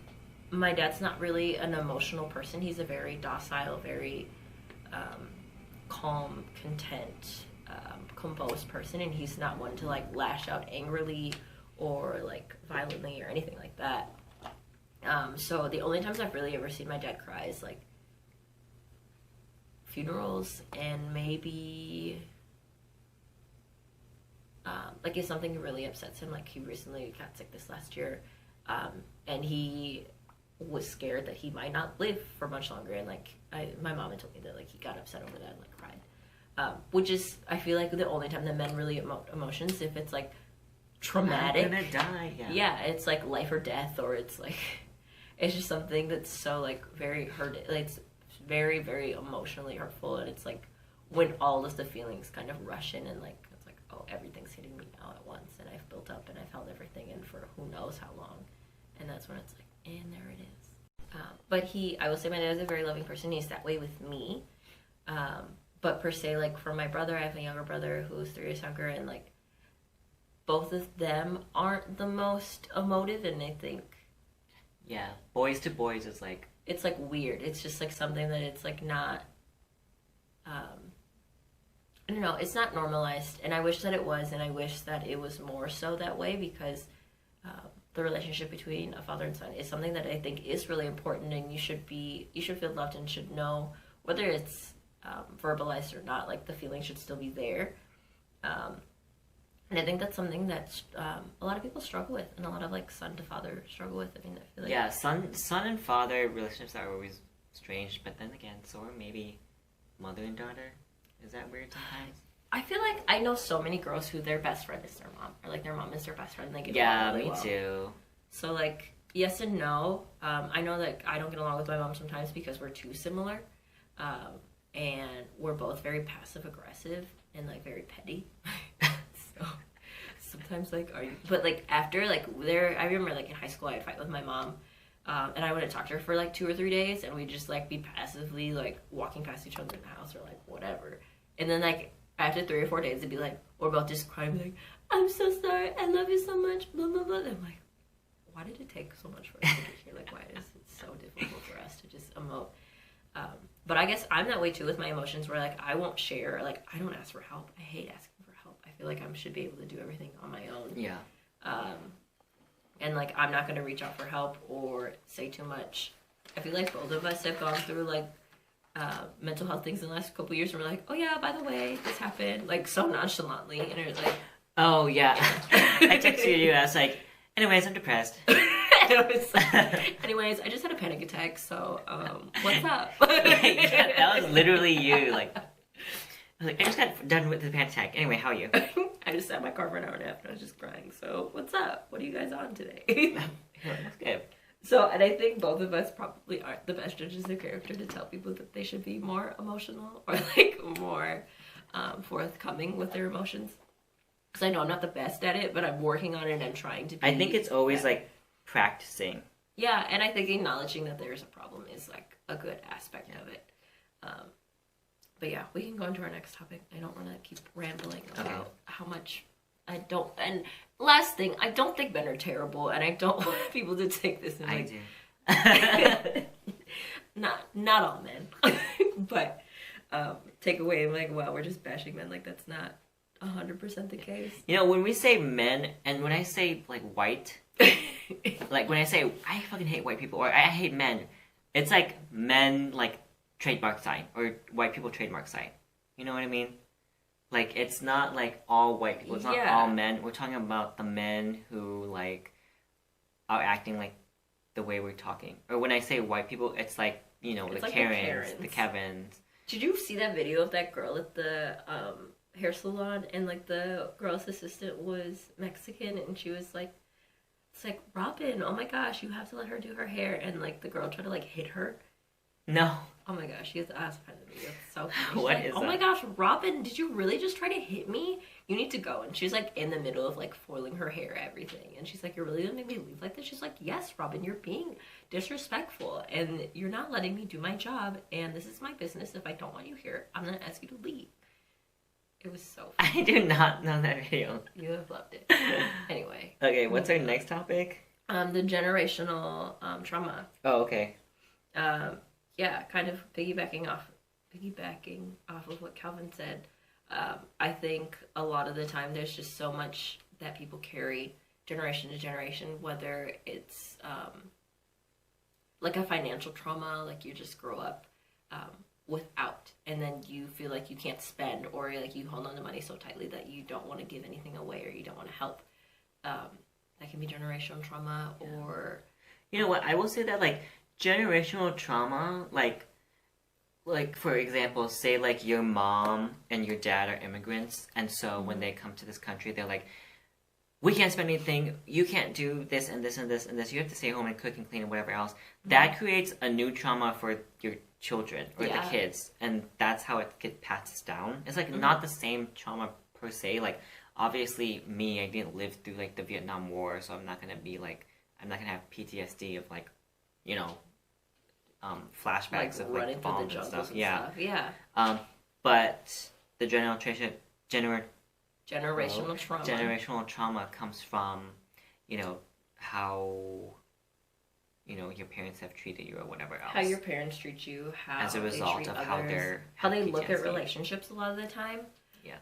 my dad's not really an emotional person. He's a very docile, very calm, content, composed person, and he's not one to like lash out angrily or like violently or anything like that. So the only times I've really ever seen my dad cry is like funerals, and maybe like if something really upsets him. Like he recently got sick this last year, and he was scared that he might not live for much longer, and like my mom had told me that like he got upset over that and like cried, which is I feel like the only time that men really emote emotions, if it's like traumatic, I'm gonna die. Yeah, it's like life or death, or it's like it's just something that's so like very like it's very, very emotionally hurtful, and it's like when all of the feelings kind of rush in, and like it's like, oh, everything's hitting me now at once, and I've built up and I've held everything in for who knows how long, and that's when it's like, and there it is. But I will say my dad is a very loving person. He's that way with me, but per se, like for my brother, I have a younger brother who's 3 years younger, and like both of them aren't the most emotive, and I think boys to boys is like, it's like weird. It's just like something that it's like not I don't know, it's not normalized, and I wish that it was, and I wish that it was more so that way, because the relationship between a father and son is something that I think is really important, and you should feel loved and should know, whether it's verbalized or not, like the feeling should still be there. And I think that's something that a lot of people struggle with, and a lot of like son to father struggle with. I mean, I feel like son and father relationships are always strange, but then again, so are maybe mother and daughter. Is that weird sometimes? I feel like I know so many girls who their best friend is their mom, or like their mom is their best friend, and they get along really well. Too. So like yes and no. I know that I don't get along with my mom sometimes because we're too similar, and we're both very passive aggressive and like very petty. So sometimes like but like after like I remember like in high school I'd fight with my mom, and I wouldn't talk to her for like 2 or 3 days, and we'd just like be passively like walking past each other in the house or like whatever, and then like after 3 or 4 days it'd be like we're both just crying like, I'm so sorry, I love you so much, blah blah blah. And I'm like, why did it take so much for us to get here? Like, why is it so difficult for us to just emote? But I guess I'm that way too with my emotions, where like I won't share, like I don't ask for help. I hate asking for help. I feel like I should be able to do everything on my own. Yeah. And like I'm not gonna reach out for help or say too much. I feel like both of us have gone through like mental health things in the last couple of years, and we're like, oh yeah, by the way, this happened, like so nonchalantly, and it was like, oh yeah. I texted you. I was like, anyways, I'm depressed. Anyways, I just had a panic attack, so what's up? Yeah, that was literally you. Like, I was like, I just got done with the panic attack. Anyway, how are you? I just sat in my car for an hour and a half, and I was just crying. So what's up? What are you guys on today? That's good. So, and I think both of us probably aren't the best judges of character to tell people that they should be more emotional or like more forthcoming with their emotions. Because I know I'm not the best at it, but I'm working on it and I'm trying to be. I think it's always like practicing. Yeah, and I think acknowledging that there's a problem is like a good aspect of it. But yeah, we can go into our next topic. I don't want to keep rambling about how much I don't. And last thing, I don't think men are terrible, and I don't want people to take this. And I do. not all men, but take away like, wow, we're just bashing men. Like that's not 100% the case. You know, when we say men, and when I say like white, like when I say I fucking hate white people or I hate men, it's like men like trademark sign or white people trademark sign. You know what I mean? Like it's not like all white people. It's not all men. We're talking about the men who like are acting like the way we're talking. Or when I say white people, it's like, you know, it's the like Karens, the Kevins. Did you see that video of that girl at the hair salon and like the girl's assistant was Mexican and she was like, it's like, Robin, oh my gosh, you have to let her do her hair, and like the girl tried to like hit her. No. Oh my gosh, she has to ask for the video. It's so funny. What like, is oh that? my gosh, Robin, did you really just try to hit me? You need to go. And she's like in the middle of like foiling her hair, everything. And she's like, you're really gonna make me leave like this? She's like, yes, Robin, you're being disrespectful and you're not letting me do my job. And this is my business. If I don't want you here, I'm gonna ask you to leave. It was so funny. I do not know that video. You have loved it. Anyway. Okay, what's our next topic? The generational trauma. Oh, okay. Yeah, kind of piggybacking off of what Calvin said. I think a lot of the time there's just so much that people carry generation to generation, whether it's like a financial trauma, like you just grow up without, and then you feel like you can't spend, or like you hold on to money so tightly that you don't want to give anything away or you don't want to help. That can be generational trauma, or you know what? I will say that like generational trauma, like for example, say like your mom and your dad are immigrants, and so when they come to this country, they're like, we can't spend anything, you can't do this and this and this and this, you have to stay home and cook and clean and whatever else. That creates a new trauma for your children or the kids, and that's how it gets passed down. It's like not the same trauma per se. Like obviously me, I didn't live through like the Vietnam War, so I'm not gonna have PTSD of like, you know, flashbacks like of like bombs and stuff. Yeah. But the generational trauma comes from, you know, how, you know, your parents have treated you or whatever else. How your parents treat you, how as a result they treat of others, how they look at relationships a lot of the time. Yeah.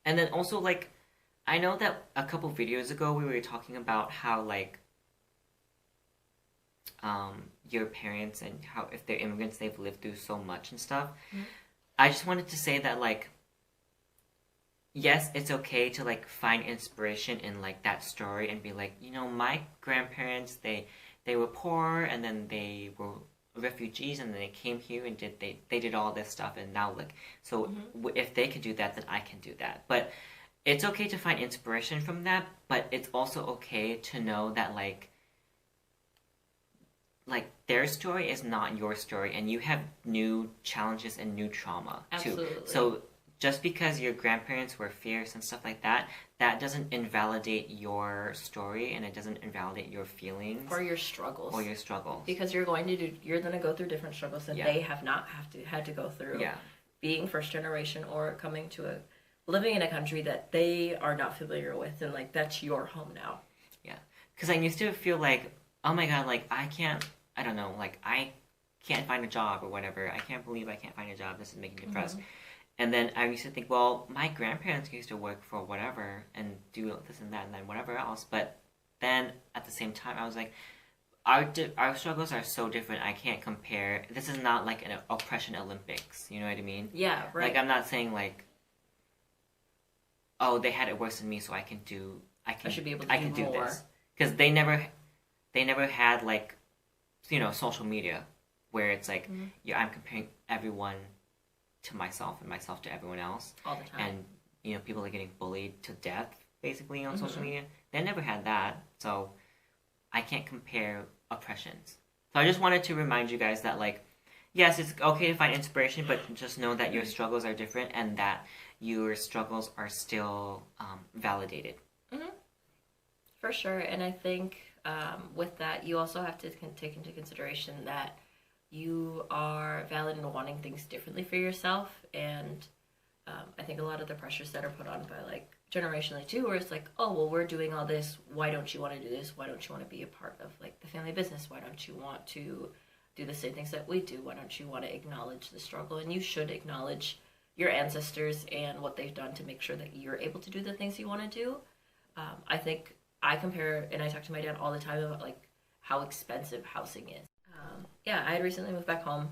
And then also like, I know that a couple videos ago we were talking about how like your parents and how if they're immigrants they've lived through so much and stuff. I just wanted to say that like, yes, it's okay to like find inspiration in like that story and be like, you know, my grandparents they were poor and then they were refugees and then they came here and they did all this stuff, and now like, so if they can do that, then I can do that. But it's okay to find inspiration from that, but it's also okay to know that like their story is not your story, and you have new challenges and new trauma too. So just because your grandparents were fierce and stuff like that, that doesn't invalidate your story, and it doesn't invalidate your feelings or your struggles. Because you're gonna go through different struggles that they have not had to go through. Yeah. Being first generation or living in a country that they are not familiar with, and like that's your home now. Yeah. Because I used to feel like, oh my god, like I can't find a job or whatever. I can't believe I can't find a job. This is making me depressed. And then I used to think, well, my grandparents used to work for whatever and do this and that and then whatever else. But then at the same time, I was like, our struggles are so different. I can't compare. This is not like an oppression Olympics. You know what I mean? Yeah, right. Like I'm not saying like, oh, they had it worse than me, so I should be able to do more. This. Because they never had like, you know, social media where it's like, I'm comparing everyone to myself and myself to everyone else all the time, and you know, people are getting bullied to death basically on social media. They never had that, so I can't compare oppressions. So I just wanted to remind you guys that, like, yes, it's okay to find inspiration, but just know that your struggles are different and that your struggles are still validated. Mm-hmm. For sure. And I think with that, you also have to take into consideration that you are valid in wanting things differently for yourself. And I think a lot of the pressures that are put on by, like, generationally too, where it's like, oh, well, we're doing all this. Why don't you want to do this? Why don't you want to be a part of, like, the family business? Why don't you want to do the same things that we do? Why don't you want to acknowledge the struggle? And you should acknowledge your ancestors and what they've done to make sure that you're able to do the things you want to do. I think I compare, and I talk to my dad all the time about, like, how expensive housing is. Yeah, I had recently moved back home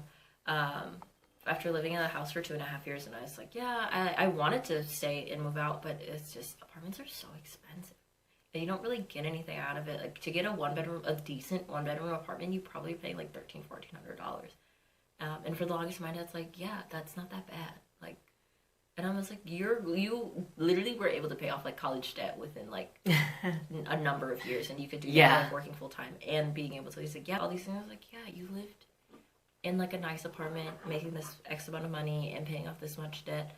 after living in a house for 2.5 years, and I was like, yeah, I wanted to stay and move out, but it's just, apartments are so expensive. And you don't really get anything out of it. Like, to get a decent one-bedroom apartment, you probably pay like $1,300-$1,400. And for the longest, my dad's like, yeah, that's not that bad. Like, and I was like, you literally were able to pay off, like, college debt within, like, a number of years, and you could do that, like, working full-time and being able to. He's like, yeah, all these things. I was like, yeah, you lived in, like, a nice apartment, making this X amount of money and paying off this much debt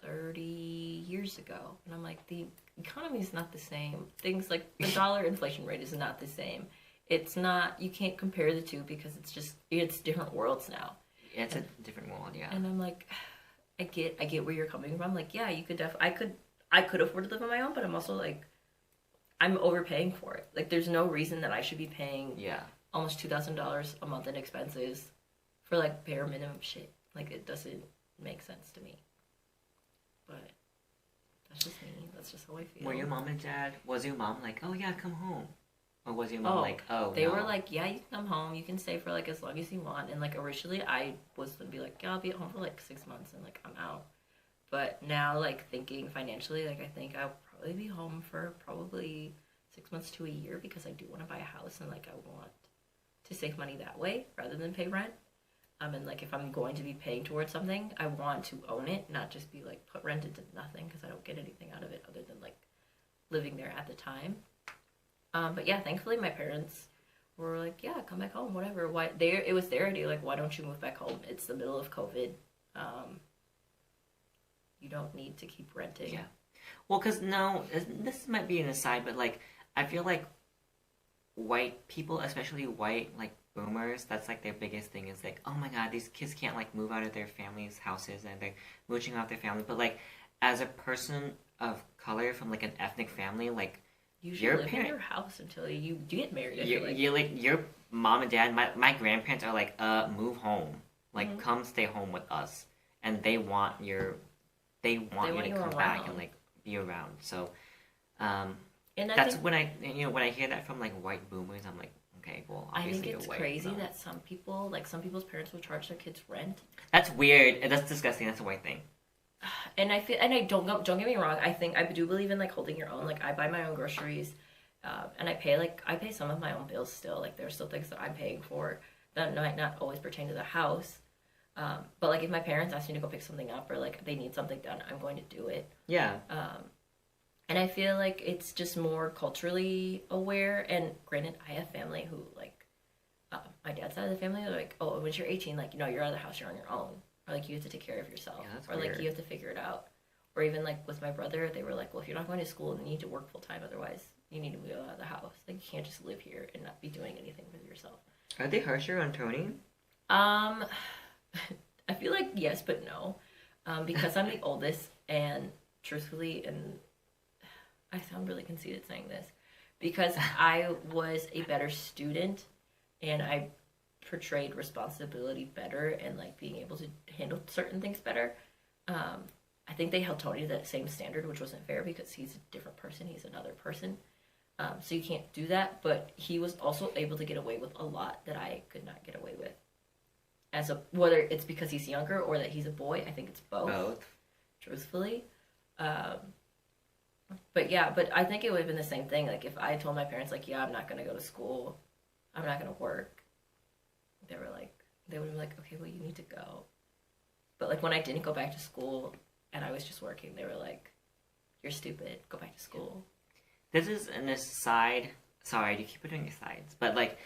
30 years ago. And I'm like, the economy is not the same. Things like the dollar inflation rate is not the same. It's not, you can't compare the two because it's different worlds now. Yeah, it's a different world, yeah. And I'm like, I get where you're coming from. Like, yeah, you could I could afford to live on my own, but I'm also like, I'm overpaying for it. Like, there's no reason that I should be paying almost $2,000 a month in expenses for, like, bare minimum shit. Like, it doesn't make sense to me. But that's just me. That's just how I feel. Were your mom and dad, was your mom like, oh yeah, come home? Or was your mom like, oh, they were like, yeah, you can come home. You can stay for, like, as long as you want. And, like, originally I was going to be like, yeah, I'll be at home for, like, 6 months and, like, I'm out. But now, like, thinking financially, like, I think I'll probably be home for probably 6 months to a year because I do want to buy a house and, like, I want to save money that way rather than pay rent. And, like, if I'm going to be paying towards something, I want to own it, not just be, like, put rent into nothing because I don't get anything out of it other than, like, living there at the time. But yeah, thankfully my parents were like, yeah, come back home, whatever. It was their idea, like, why don't you move back home? It's the middle of COVID. You don't need to keep renting. Yeah. Well, because this might be an aside, but, like, I feel like white people, especially white, like, boomers, that's, like, their biggest thing is, like, oh my god, these kids can't, like, move out of their families' houses and they're mooching off their family. But, like, as a person of color from, like, an ethnic family, like, you should live in your house until you get married. You're like, your mom and dad, my grandparents are like, move home. Like, come stay home with us. And they want you to come back and, like, be around. So, and that's when I hear that from, like, white boomers, I'm like, okay, well, obviously you're white. I think it's crazy that some people's parents will charge their kids rent. That's weird. That's disgusting. That's a white thing. And don't get me wrong. I do believe in, like, holding your own. Like, I buy my own groceries, and I pay some of my own bills still. Like, there's still things that I'm paying for that might not always pertain to the house. But, like, if my parents ask me to go pick something up or, like, they need something done, I'm going to do it. Yeah. And I feel like it's just more culturally aware. And granted, I have family who, like, my dad's side of the family, they're like, oh, once you're 18, like, you're out of the house, you're on your own. Or, like, you have to take care of yourself. Yeah, or, like, you have to figure it out. Or even, like, with my brother, they were like, well, if you're not going to school, then you need to work full-time. Otherwise, you need to move out of the house. Like, you can't just live here and not be doing anything with yourself. Are they harsher on Tony? I feel like yes, but no. Because I'm the oldest, and truthfully, and I sound really conceited saying this, because I was a better student, and I portrayed responsibility better and, like, being able to handle certain things better. I think they held Tony to that same standard, which wasn't fair because he's a different person. He's another person. So you can't do that. But he was also able to get away with a lot that I could not get away with. Whether it's because he's younger or that he's a boy, I think it's both. Truthfully. But yeah, I think it would have been the same thing. Like, if I told my parents, like, yeah, I'm not going to go to school, I'm not going to work, they would have been like, okay, well, you need to go. But, like, when I didn't go back to school and I was just working, they were like, you're stupid, go back to school. This is an aside sorry, you keep it on your sides, but like,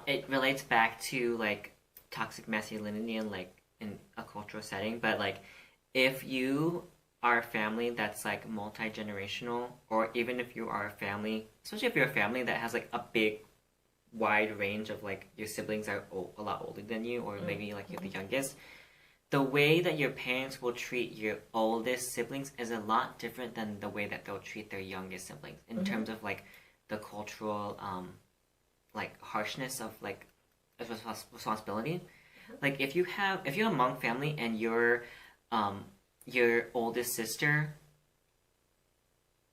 it relates back to like toxic masculinity and like in a cultural setting. But like, if you are a family that's like multi-generational, or even if you are a family, especially if you're a family that has like a big wide range of like your siblings are a lot older than you, or maybe like you're the youngest, the way that your parents will treat your oldest siblings is a lot different than the way that they'll treat their youngest siblings in terms of like the cultural like harshness of like responsibility. Like if you're a Hmong family and your oldest sister,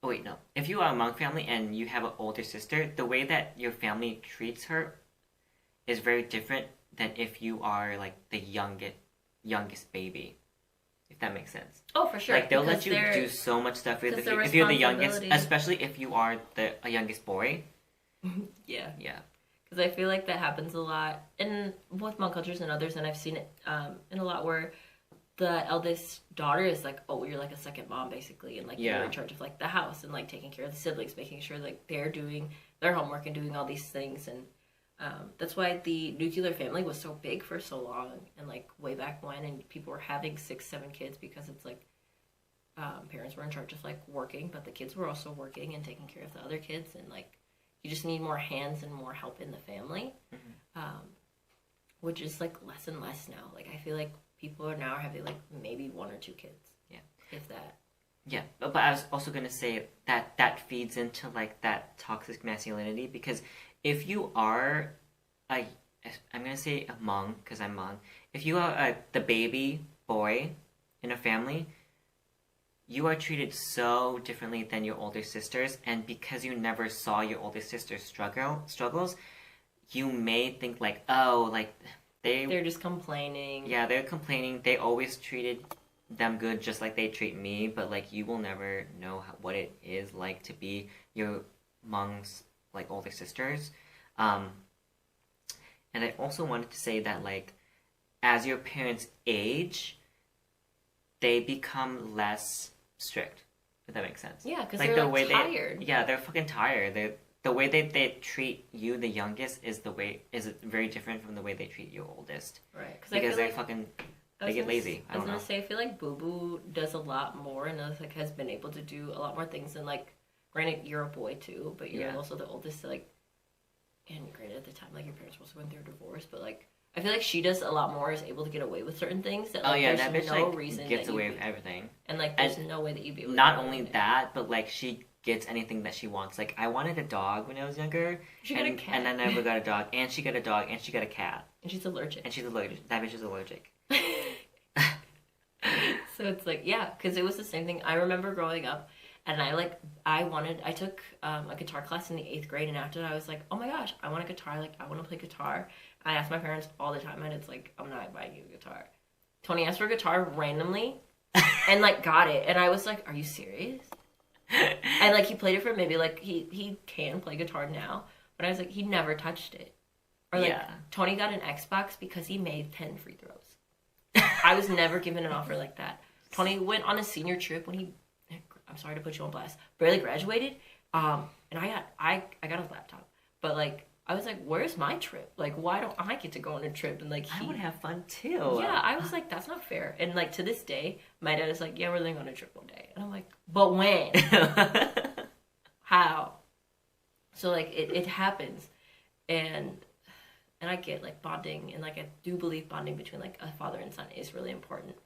oh wait, no, if you are a Hmong family and you have an older sister, the way that your family treats her is very different than if you are like the youngest baby, if that makes sense. Oh, for sure. Like they'll let you do so much stuff with if you're the youngest, especially if you are a youngest boy. Yeah. Yeah. Because I feel like that happens a lot in both Hmong cultures and others, and I've seen it in a lot where the eldest daughter is like, oh, you're like a second mom basically, and like you're in charge of like the house and like taking care of the siblings, making sure like they're doing their homework and doing all these things. And that's why the nuclear family was so big for so long, and like way back when, and people were having 6-7 kids because it's like parents were in charge of like working, but the kids were also working and taking care of the other kids, and like you just need more hands and more help in the family, which is like less and less now. Like I feel like people are now having like maybe 1 or 2 kids, if that. Yeah, but I was also gonna say that feeds into like that toxic masculinity, because if you are I'm gonna say a Hmong because I'm Hmong. If you are the baby boy in a family, you are treated so differently than your older sisters, and because you never saw your older sisters struggles, you may think like, oh, like they're just complaining. Yeah, they're complaining. They always treated them good just like they treat me, but like you will never know what it is like to be your Hmong's like older sisters. And I also wanted to say that like as your parents age, they become less strict, if that makes sense. Yeah, because like they're like tired. They're fucking tired. The way they treat you, the youngest, is very different from the way they treat your oldest. Right. Because they get lazy. I was gonna say, I feel like Boo Boo does a lot more, and like has been able to do a lot more things. And like, granted, you're a boy too, but you're also the oldest. So like, and granted, at the time, like your parents also went through a divorce, but like, I feel like she does a lot more, is able to get away with certain things that like that bitch no like reason gets away with everything. And like there's no way that you'd be able to not only that, but like she gets anything that she wants. Like I wanted a dog when I was younger. She got a cat. And I never got a dog, and she got a dog, and she got a cat. And she's allergic. That bitch is allergic. So it's like, yeah, because it was the same thing. I remember growing up, and I took a guitar class in the 8th grade, and after that I was like, oh my gosh, I want a guitar, like I want to play guitar. I asked my parents all the time, and it's like, I'm not buying you a guitar. Tony asked for a guitar randomly, and like got it, and I was like, are you serious? And like he played it for maybe like he can play guitar now, but I was like, he never touched it. Or like Tony got an Xbox because he made 10 free throws. I was never given an offer like that. Tony went on a senior trip when I'm sorry to put you on blast, barely graduated, and I got a laptop, but like I was like, where's my trip? Like, why don't I get to go on a trip? And like, I would have fun too. Yeah, I was like, that's not fair. And like to this day, my dad is like, yeah, we're going on a trip one day, and I'm like, but when? How? So like it happens, and I get like bonding, and like I do believe bonding between like a father and son is really important.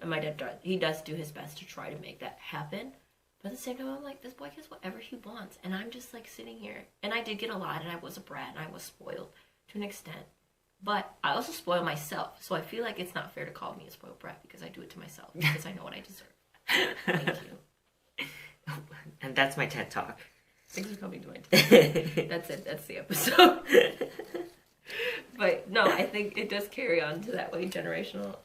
And my dad does do his best to try to make that happen. But at the same time, I'm like, this boy gets whatever he wants. And I'm just like sitting here. And I did get a lot, and I was a brat, and I was spoiled to an extent. But I also spoil myself. So I feel like it's not fair to call me a spoiled brat because I do it to myself. Because I know what I deserve. Thank you. And that's my TED Talk. Thanks for coming to my TED. That's it. That's the episode. But no, I think it does carry on to that way, generational.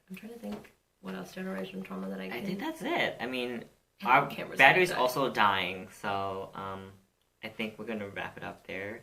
I'm trying to think what else generational trauma that I think that's it. I mean, our battery's also dying, so I think we're gonna wrap it up there.